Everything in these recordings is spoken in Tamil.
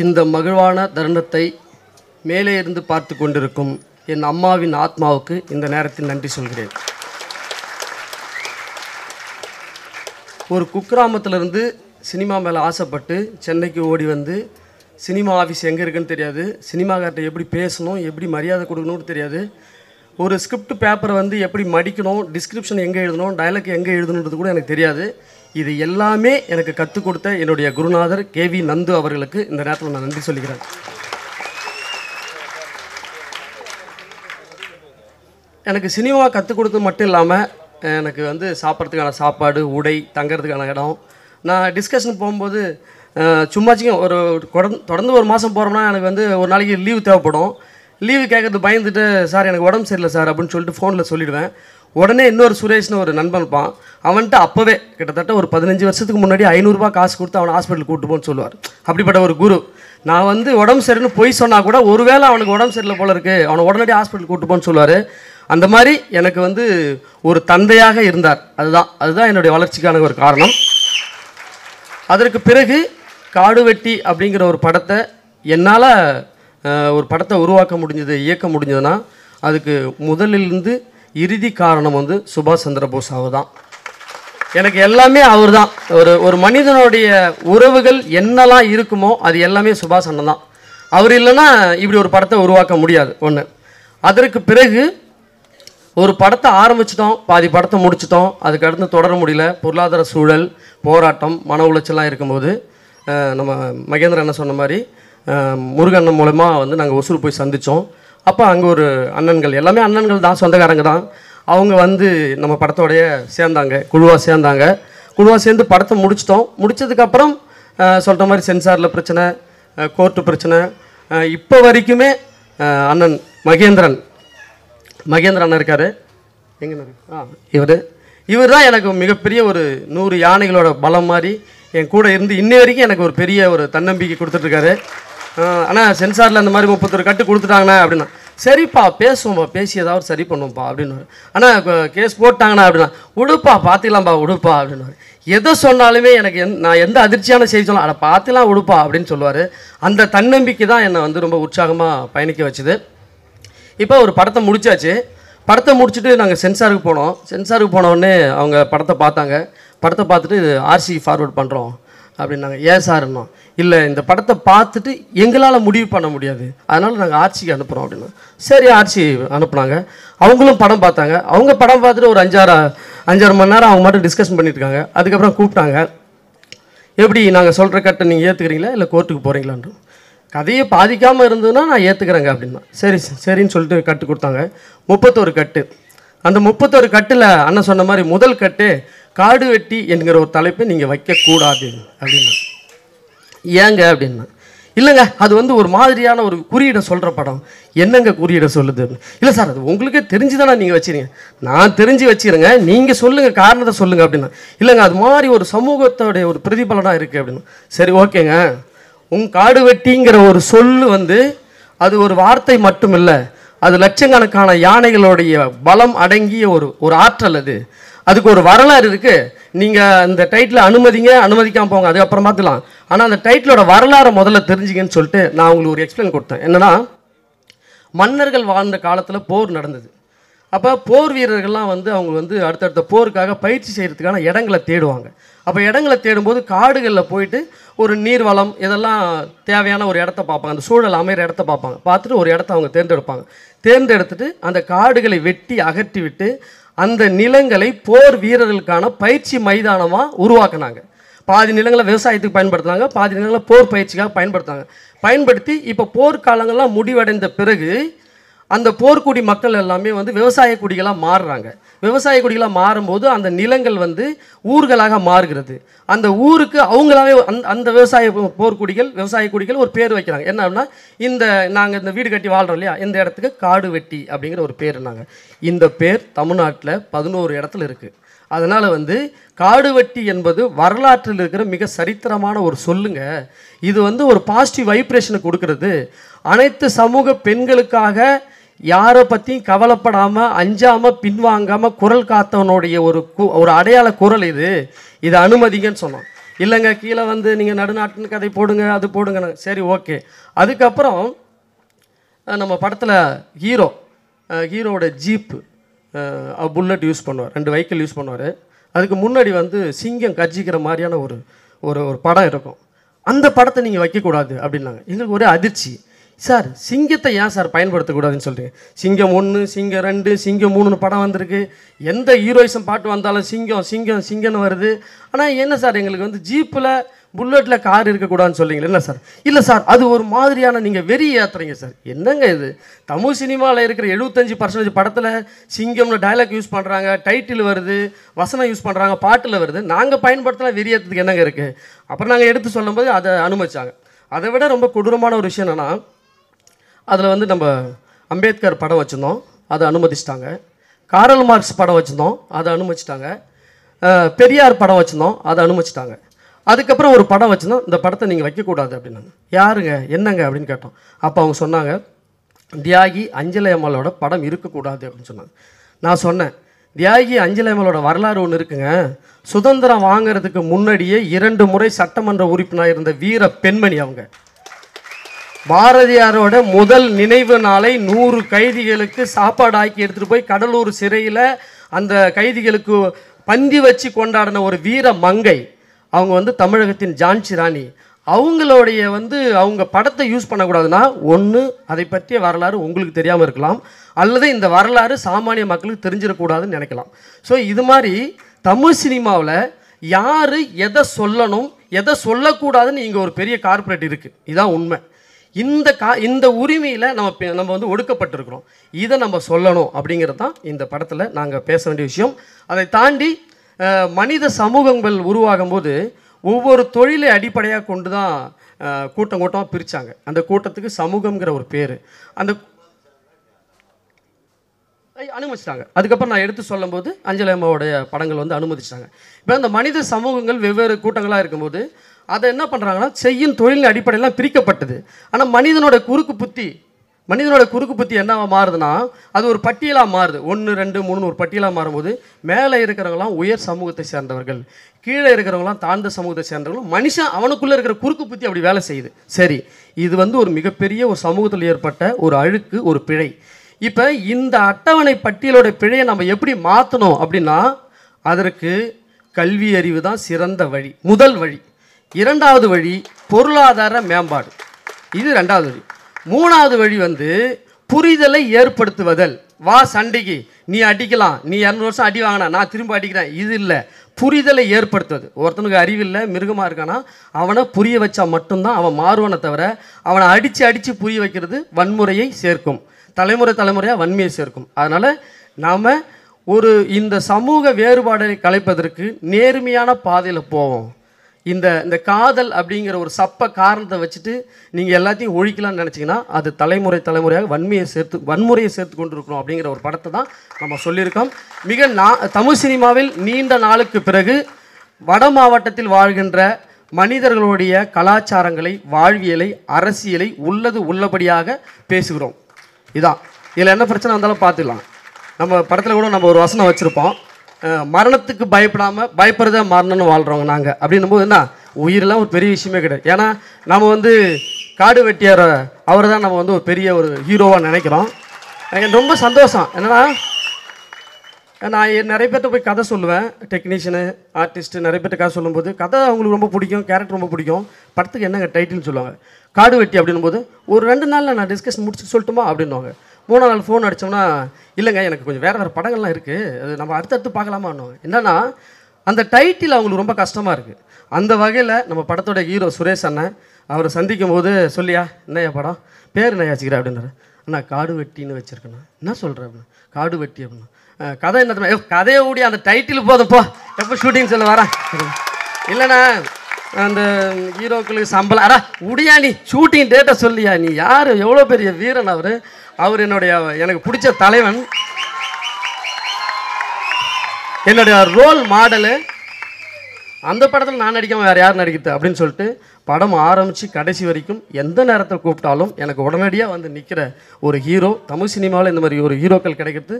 இந்த மகிழ்வான தருணத்தை மேலே இருந்து பார்த்து கொண்டிருக்கும் என் அம்மாவின் ஆத்மாவுக்கு இந்த நேரத்தில் நன்றி சொல்கிறேன். ஒரு குக்கிராமத்திலிருந்து சினிமா மேலே ஆசைப்பட்டு சென்னைக்கு ஓடி வந்து சினிமா ஆஃபீஸ் எங்கே இருக்குன்னு தெரியாது, சினிமாக்கார்ட்ட எப்படி பேசணும், எப்படி மரியாதை கொடுக்கணும்னு தெரியாது, ஒரு ஸ்கிரிப்ட் பேப்பரை வந்து எப்படி மடிக்கணும், டிஸ்கிரிப்ஷன் எங்கே எழுதணும், டயலாக் எங்கே எழுதணுன்றது கூட எனக்கு தெரியாது. இது எல்லாமே எனக்கு கற்றுக் கொடுத்த என்னுடைய குருநாதர் KV நந்து அவர்களுக்கு இந்த நேரத்தில் நான் நன்றி சொல்லிக்கிறேன். எனக்கு சினிமா கற்றுக் கொடுத்தது மட்டும் இல்லாமல் எனக்கு வந்து சாப்பிட்றதுக்கான சாப்பாடு, உடை, தங்கிறதுக்கான இடம். நான் டிஸ்கஷன் போகும்போது சும்மாச்சிங்க ஒரு தொடர்ந்து ஒரு மாதம் போகிறோம்னா எனக்கு வந்து ஒரு நாளைக்கு லீவு தேவைப்படும். லீவு கேட்குறது பயந்துட்டு, சார் எனக்கு உடம்பு சரியில்லை சார் அப்படின்னு சொல்லிட்டு ஃபோனில் சொல்லிவிடுவேன். உடனே இன்னொரு சுரேஷ்னு ஒரு நண்பன் இருப்பான், அவன்ட்டு அப்போவே கிட்டத்தட்ட ஒரு 15 வருஷத்துக்கு முன்னாடி 500 ரூபா காசு கொடுத்து அவனை ஹாஸ்பிட்டலுக்கு கூப்பிட்டு போன்னு சொல்லுவார். அப்படிப்பட்ட ஒரு குரு. நான் வந்து உடம்பு சரின்னு பொய் சொன்னால் கூட ஒருவேளை அவனுக்கு உடம்பு சரியில்லை போல இருக்குது, அவனை உடனடி ஹாஸ்பிட்டலுக்கு கூப்பிட்டு போன்னு சொல்லுவார். அந்த மாதிரி எனக்கு வந்து ஒரு தந்தையாக இருந்தார். அதுதான் என்னுடைய வளர்ச்சிக்கான ஒரு காரணம். அதற்கு பிறகு காடு வெட்டி அப்படிங்கிற ஒரு படத்தை என்னால் ஒரு படத்தை உருவாக்க முடிஞ்சது, இயக்க முடிஞ்சதுன்னா அதுக்கு முதலிலிருந்து இறுதி காரணம் வந்து சுபாஷ் சந்திர போஸ் அவர் தான். எனக்கு எல்லாமே அவர் தான். ஒரு மனிதனுடைய உறவுகள் என்னெல்லாம் இருக்குமோ அது எல்லாமே சுபாஷ் அண்ணன் தான். அவர் இல்லைன்னா இப்படி ஒரு படத்தை உருவாக்க முடியாது. ஒன்று. அதற்கு பிறகு ஒரு படத்தை ஆரம்பிச்சிட்டோம், பாதி படத்தை முடிச்சிட்டோம், அதுக்கு அடுத்து தொடர முடியல. பொருளாதார சூழல், போராட்டம், மன உளைச்சலாம் இருக்கும்போது நம்ம மகேந்திர அண்ணன் சொன்ன மாதிரி முருகண்ணன் மூலமா வந்து நாங்கள் ஒசூர் போய் சந்தித்தோம். அப்போ அங்கே ஒரு அண்ணன்கள், எல்லாமே அண்ணன்கள் தான், சொந்தக்காரங்க தான், அவங்க வந்து நம்ம படத்தோடைய சேர்ந்தாங்க, குழுவாக சேர்ந்தாங்க. குழுவாக சேர்ந்து படத்தை முடிச்சிட்டோம். முடித்ததுக்கப்புறம் சொல்கிற மாதிரி சென்சாரில் பிரச்சனை, கோர்ட்டு பிரச்சனை. இப்போ வரைக்குமே அண்ணன் மகேந்திரன் அண்ணன் இருக்கார். எங்கே இவர் தான் எனக்கு மிகப்பெரிய ஒரு 100 யானைகளோட பலம் மாதிரி என் கூட இருந்து இன்னை வரைக்கும் எனக்கு ஒரு பெரிய ஒரு தன்னம்பிக்கை கொடுத்துட்ருக்காரு. ஆனால் சென்சாரில் அந்த மாதிரி 31 கட்டு கொடுத்துட்டாங்கண்ணா அப்படின்னா, சரிப்பா பேசுவோம்ப்பா, பேசி ஏதாவது சரி பண்ணுவோம்ப்பா அப்படின்னு. ஆனால் கேஸ் போட்டாங்கண்ணா அப்படின்னா, உடுப்பா பார்த்துக்கலாம்ப்பா, உடுப்பா அப்படின்னு. எதை சொன்னாலுமே எனக்கு நான் எந்த அதிர்ச்சியான செய்தி சொன்னால் அதை பார்த்துலாம் உடுப்பா அப்படின்னு சொல்லுவார். அந்த தன்னம்பிக்கை தான் என்னை வந்து ரொம்ப உற்சாகமாக பயணிக்க வச்சுது. இப்போ ஒரு படத்தை முடிச்சாச்சு. படத்தை முடிச்சுட்டு நாங்கள் சென்சாருக்கு போனோம். சென்சாருக்கு போனோடனே அவங்க படத்தை பார்த்தாங்க. படத்தை பார்த்துட்டு RC ஃபார்வர்ட் பண்ணுறோம் அப்படின்னாங்க. ஏன் சார்னா, இல்லை இந்த படத்தை பார்த்துட்டு எங்களால் முடிவு பண்ண முடியாது, அதனால் நாங்கள் RCக்கு அனுப்புகிறோம் அப்படின்னா. சரி RC அனுப்புனாங்க. அவங்களும் படம் பார்த்தாங்க. அவங்க படம் பார்த்துட்டு ஒரு 5-6 மணி நேரம் அவங்க மட்டும் டிஸ்கஷன் பண்ணியிருக்காங்க. அதுக்கப்புறம் கூப்பிட்டாங்க, எப்படி நாங்கள் சொல்கிற கட்டை நீங்கள் ஏற்றுக்கிறீங்களா இல்லை கோர்ட்டுக்கு போகிறீங்களான்னு. கதையை பாதிக்காமல் இருந்ததுன்னா நான் ஏற்றுக்கிறேங்க அப்படின்னா. சரின்னு சொல்லிட்டு கட்டு கொடுத்தாங்க. 31 கட்டு. அந்த 31 கட்டில் அண்ணன் சொன்ன மாதிரி முதல் கட்டு காடு வெட்டி என்கிற ஒரு தலைப்பை நீங்கள் வைக்கக்கூடாது அப்படின்னா. ஏங்க அப்படின்னா, இல்லைங்க அது வந்து ஒரு மாதிரியான ஒரு குறியீடை சொல்கிற படம். என்னங்க குறியீடை சொல்லுது? இல்லை சார் அது உங்களுக்கே தெரிஞ்சு தானே நீங்கள் வச்சுருங்க. நான் தெரிஞ்சு வச்சுருங்க, நீங்கள் சொல்லுங்கள், காரணத்தை சொல்லுங்கள் அப்படின்னா. இல்லைங்க அது மாதிரி ஒரு சமூகத்தோடைய ஒரு பிரதிபலனாக இருக்குது அப்படின்னா. சரி ஓகேங்க, காடு வெட்டிங்கிற ஒரு சொல்லு வந்து அது ஒரு வார்த்தை மட்டும் இல்லை, அது லட்சக்கணக்கான யானைகளுடைய பலம் அடங்கிய ஒரு ஆற்றல். அதுக்கு ஒரு வரலாறு இருக்குது. நீங்கள் அந்த டைட்டில் அனுமதிக்காமல் போங்க, அதுக்கப்புறம் பார்த்துக்கலாம். ஆனால் அந்த டைட்டிலோட வரலாறை முதல்ல தெரிஞ்சுங்கன்னு சொல்லிட்டு நான் உங்களுக்கு ஒரு எக்ஸ்பிளைன் கொடுத்தேன். என்னென்னா, மன்னர்கள் வாழ்ந்த காலத்தில் போர் நடந்தது. அப்போ போர் வீரர்கள்லாம் வந்து அவங்க வந்து அடுத்தடுத்த போருக்காக பயிற்சி செய்கிறதுக்கான இடங்களை தேடுவாங்க. அப்போ இடங்களை தேடும்போது காடுகளில் போயிட்டு ஒரு நீர்வளம் இதெல்லாம் தேவையான ஒரு இடத்த பார்ப்பாங்க, அந்த சூழல் அமைகிற இடத்த பார்ப்பாங்க. பார்த்துட்டு ஒரு இடத்த அவங்க தேர்ந்தெடுத்துட்டு அந்த காடுகளை வெட்டி அகற்றி விட்டு அந்த நிலங்களை போர் வீரர்களுக்கான பயிற்சி மைதானமாக உருவாக்குனாங்க. பாதி நிலங்களை விவசாயத்துக்கு பயன்படுத்துனாங்க, பாதி நிலங்களை போர் பயிற்சிக்காக பயன்படுத்தி இப்போ போர்க்காலங்கள்லாம் முடிவடைந்த பிறகு அந்த போர்க்குடி மக்கள் எல்லாமே வந்து விவசாய குடிகளாக மாறுறாங்க. விவசாய குடிகளாக மாறும்போது அந்த நிலங்கள் வந்து ஊர்களாக மாறுகிறது. அந்த ஊருக்கு அவங்களாவே அந்த விவசாய குடிகள் ஒரு பேர் வைக்கிறாங்க. என்ன அப்படின்னா, நாங்கள் இந்த வீடு கட்டி வாழ்கிறோம் இல்லையா, இந்த இடத்துக்கு காடு வெட்டி அப்படிங்கிற ஒரு பேர். இந்த பேர் தமிழ்நாட்டில் 11 இடத்துல இருக்குது. அதனால் வந்து காடு வெட்டி என்பது வரலாற்றில் இருக்கிற மிக சரித்திரமான ஒரு சொல்லுங்க. இது வந்து ஒரு பாசிட்டிவ் வைப்ரேஷனை கொடுக்கறது. அனைத்து சமூக பெண்களுக்காக யாரை பற்றியும் கவலைப்படாமல், அஞ்சாமல், பின்வாங்காமல் குரல் காத்தவனுடைய ஒரு அடையாள குரல் இதை அனுமதிங்கன்னு சொன்னோம். இல்லைங்க கீழே வந்து நீங்கள் நடுநாட்டின் கதை போடுங்க, அது போடுங்க. சரி ஓகே. அதுக்கப்புறம் நம்ம படத்தில் ஹீரோவோட ஜீப்பு புல்லட் யூஸ் பண்ணுவார், 2 வெஹிக்கிள் யூஸ் பண்ணுவார். அதுக்கு முன்னாடி வந்து சிங்கம் கர்ஜிக்கிற மாதிரியான ஒரு ஒரு படம் இருக்கும். அந்த படத்தை நீங்கள் வைக்கக்கூடாது அப்படின்னாங்க. எங்களுக்கு ஒரே அதிர்ச்சி. சார் சிங்கத்தை ஏன் சார் பயன்படுத்தக்கூடாதுன்னு சொல்கிறீங்க? சிங்கம் 1, சிங்கம் 2, சிங்கம் 3ன்னு படம் வந்திருக்கு. எந்த ஹீரோயிசம் பாட்டு வந்தாலும் சிங்கம்னு வருது. ஆனால் என்ன சார் எங்களுக்கு வந்து ஜீப்பில் புல்லட்டில் கார் இருக்கக்கூடாதுன்னு சொல்கிறீங்களா? இல்லை சார், இல்லை சார், அது ஒரு மாதிரியான நீங்கள் வெறி ஏற்றுறீங்க சார். என்னங்க இது? தமிழ் சினிமாவில் இருக்கிற 75% படத்தில் சிங்கம்னு டைலாக் யூஸ் பண்ணுறாங்க, டைட்டில் வருது, வசனம் யூஸ் பண்ணுறாங்க, பாட்டில் வருது. நாங்கள் பயன்படுத்தலாம் வெறி ஏற்றுறதுக்கு என்னங்க இருக்குது? அப்புறம் நாங்கள் எடுத்து சொல்லும்போது அதை அனுமதிச்சாங்க. அதை விட ரொம்ப கொடூரமான ஒரு விஷயம் என்னென்னா, அதில் வந்து நம்ம அம்பேத்கர் படம் வச்சுருந்தோம், அதை அனுமதிச்சிட்டாங்க. காரல் மார்க்ஸ் படம் வச்சுருந்தோம், அதை அனுமதிச்சிட்டாங்க. பெரியார் படம் வச்சுருந்தோம், அதை அனுமதிச்சிட்டாங்க. அதுக்கப்புறம் ஒரு படம் வச்சுருந்தோம், இந்த படத்தை நீங்கள் வைக்கக்கூடாது அப்படின்னாங்க. யாருங்க என்னங்க அப்படின்னு கேட்டோம். அப்போ அவங்க சொன்னாங்க, தியாகி அஞ்சலை அம்மாளோட படம் இருக்கக்கூடாது அப்படின்னு சொன்னாங்க. நான் சொன்னேன், தியாகி அஞ்சலை அம்மாளோட வரலாறு ஒன்று இருக்குங்க. சுதந்திரம் வாங்கிறதுக்கு முன்னாடியே 2 முறை சட்டமன்ற உறுப்பினர் இருந்த வீர பெண்மணி அவங்க. பாரதியாரோட முதல் நினைவு நாளை 100 கைதிகளுக்கு சாப்பாடு ஆக்கி எடுத்துகிட்டு போய் கடலூர் சிறையில் அந்த கைதிகளுக்கு பந்தி வச்சு கொண்டாடின ஒரு வீர மங்கை. அவங்க வந்து தமிழகத்தின் ஜான்சி ராணி. அவங்களுடைய வந்து அவங்க படத்தை யூஸ் பண்ணக்கூடாதுன்னா, ஒன்று அதை பற்றிய வரலாறு உங்களுக்கு தெரியாமல் இருக்கலாம், அல்லது இந்த வரலாறு சாமானிய மக்களுக்கு தெரிஞ்சிடக்கூடாதுன்னு நினைக்கலாம். ஸோ இது மாதிரி தமிழ் சினிமாவில் யார் எதை சொல்லணும் எதை சொல்லக்கூடாதுன்னு இங்கே ஒரு பெரிய கார்ப்பரேட் இருக்குது. இதுதான் உண்மை. இந்த உரிமையில் நம்ம வந்து ஒடுக்கப்பட்டிருக்கிறோம். இதை நம்ம சொல்லணும் அப்படிங்கிறது தான் இந்த படத்தில் நாங்கள் பேச வேண்டிய விஷயம். அதை தாண்டி மனித சமூகங்கள் உருவாகும் போது ஒவ்வொரு தொழிலை அடிப்படையாக கொண்டு தான் கூட்டமாக பிரித்தாங்க. அந்த கூட்டத்துக்கு சமூகங்கிற ஒரு பேர் அந்த அனுமதிச்சிட்டாங்க. அதுக்கப்புறம் நான் எடுத்து சொல்லும்போது அஞ்சலி அம்மாவோடைய படங்கள் வந்து அனுமதிச்சிட்டாங்க. இப்போ அந்த மனித சமூகங்கள் வெவ்வேறு கூட்டங்களாக இருக்கும்போது அதை என்ன பண்ணுறாங்கன்னா, செய்யும் தொழிலின் அடிப்படையெல்லாம் பிரிக்கப்பட்டது. ஆனால் மனிதனோட குறுக்கு புத்தி என்ன மாறுதுன்னா, அது ஒரு பட்டியலாக மாறுது. 1, 2, 3 ஒரு பட்டியலாக மாறும்போது மேலே இருக்கிறவங்களாம் உயர் சமூகத்தை சேர்ந்தவர்கள், கீழே இருக்கிறவங்களாம் தாழ்ந்த சமூகத்தை சேர்ந்தவர்கள். மனுஷன் அவனுக்குள்ளே இருக்கிற குறுக்கு புத்தி அப்படி வேலை செய்யுது. சரி, இது வந்து ஒரு மிகப்பெரிய ஒரு சமூகத்தில் ஏற்பட்ட ஒரு அழுக்கு, ஒரு பிழை. இப்போ இந்த அட்டவணை பட்டியலோட பிழையை நம்ம எப்படி மாற்றணும் அப்படின்னா, அதற்கு கல்வி அறிவு தான் சிறந்த வழி, முதல் வழி. 2வது வழி பொருளாதார மேம்பாடு, இது 2வது வழி. 3வது வழி வந்து புரிதலை ஏற்படுத்துவதல். வா சண்டைக்கு, நீ அடிக்கலாம், நீ 200 வருஷம் அடி வாங்கினா நான் திரும்ப அடிக்கிறேன், இது இல்லை. புரிதலை ஏற்படுத்துவது. ஒருத்தனுக்கு அறிவில்லை, மிருகமாக இருக்கானா, அவனை புரிய வச்சா மட்டும்தான் அவன் மாறுவனை தவிர, அவனை அடித்து புரிய வைக்கிறது வன்முறையை சேர்க்கும், தலைமுறையாக வன்மையை சேர்க்கும். அதனால் நாம் இந்த சமூக வேறுபாடை கலைப்பதற்கு நேர்மையான பாதையில் போவோம். இந்த காதல் அப்படிங்கிற ஒரு காரணத்தை வச்சுட்டு நீங்கள் எல்லாத்தையும் ஒழிக்கலாம்னு நினச்சிங்கன்னா, அது தலைமுறையாக வன்முறையை சேர்த்து கொண்டு இருக்கணும் அப்படிங்கிற ஒரு படத்தை தான் நம்ம சொல்லியிருக்கோம். தமிழ் சினிமாவில் நீண்ட நாளுக்கு பிறகு வட மாவட்டத்தில் வாழ்கின்ற மனிதர்களுடைய கலாச்சாரங்களை, வாழ்வியலை, அரசியலை உள்ளபடியாக பேசுகிறோம். இதான் இதில் என்ன பிரச்சனை வந்தாலும் பார்த்துக்கலாம். நம்ம படத்தில் கூட நம்ம ஒரு வசனம் வச்சுருப்போம், மரணத்துக்கு பயப்படுறத மரணம்னு வாழ்கிறவங்க நாங்கள் அப்படின்னும் போது என்ன, உயிரெலாம் ஒரு பெரிய விஷயமே கிடையாது. ஏன்னா நம்ம வந்து காடு வெட்டியார் அவர் தான் நம்ம வந்து ஒரு பெரிய ஒரு ஹீரோவாக நினைக்கிறோம். எனக்கு ரொம்ப சந்தோஷம். என்னென்னா, நான் நிறைய பேர்கிட்ட போய் கதை சொல்லுவேன், டெக்னீஷியனு, ஆர்டிஸ்ட்டு நிறைய பேர்ட்ட கதை சொல்லும்போது கதை அவங்களுக்கு ரொம்ப பிடிக்கும், கேரக்டர் ரொம்ப பிடிக்கும். படத்துக்கு என்னங்க டைட்டில்னு சொல்லுவாங்க, காடு வெட்டி அப்படின்னும் போது ஒரு 2 நாளில் நான் டிஸ்கஷன் முடிச்சு சொல்லட்டுமா அப்படின்னுவாங்க. 3ஆம் நாள் ஃபோன் அடித்தோம்னா, இல்லைங்க எனக்கு கொஞ்சம் வேறு படங்கள்லாம் இருக்குது, அது நம்ம அடுத்தடுத்து பார்க்கலாமான்னுவாங்க. என்னென்னா, அந்த டைட்டில் அவங்களுக்கு ரொம்ப கஷ்டமாக இருக்குது. அந்த வகையில் நம்ம படத்தோட ஹீரோ சுரேஷ் அண்ணன் அவரை சந்திக்கும் போது, சொல்லியா என்னையா படம் பேர் என்ன வச்சுக்கிறேன் அப்படின்னாரு. அண்ணா காடு வெட்டின்னு வச்சுருக்கேண்ணா. என்ன சொல்கிறேன் அப்படின்னா, காடு வெட்டி அப்படின்னா, கதை என்ன கதையை ஓடி அந்த டைட்டில் போதும்ப்போ, எப்போ ஷூட்டிங் சொல்ல வரேன். இல்லைண்ணா அந்த ஹீரோக்களுக்கு சம்பளம், உடியா நீ ஷூட்டிங் டேட்டை சொல்லியா, நீ யார், எவ்வளோ பெரிய வீரன் அவர் எனக்கு பிடிச்ச தலைவன், என்னுடைய ரோல் மாடலு. அந்த படத்தில் நான் நடிக்காமல் வேறு யார் நடிக்கிறது அப்படின்னு சொல்லிட்டு படம் ஆரம்பித்து கடைசி வரைக்கும் எந்த நேரத்தில் கூப்பிட்டாலும் எனக்கு உடனடியாக வந்து நிற்கிற ஒரு ஹீரோ. தமிழ் சினிமாவில் இந்த மாதிரி ஒரு ஹீரோக்கள் கிடைக்கிறது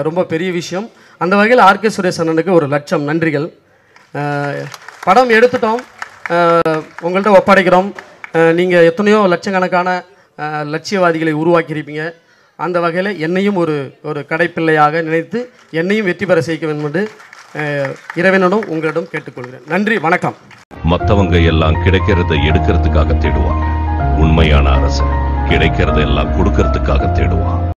ரொம்ப பெரிய விஷயம். அந்த வகையில் ஆர்கே சுரேஷ் அண்ணனுக்கு 1,00,000 நன்றிகள். படம் எடுத்துட்டோம், உங்கள்கிட்ட ஒப்படைக்கிறோம். நீங்கள் எத்தனையோ லட்சக்கணக்கான லட்சியவாதிகளை உருவாக்கியிருப்பீங்க. அந்த வகையில் என்னையும் ஒரு கடைப்பிள்ளையாக நினைத்து என்னையும் வெற்றி பெற செய்ய வேண்டும் என்று இறைவனிடம் உங்களிடம் கேட்டுக்கொள்கிறேன். நன்றி, வணக்கம். மற்றவங்க எல்லாம் கிடைக்கிறத எடுக்கிறதுக்காக தேடுவாங்க. உண்மையான அரசன் கிடைக்கிறத எல்லாம் கொடுக்கறதுக்காக தேடுவான்.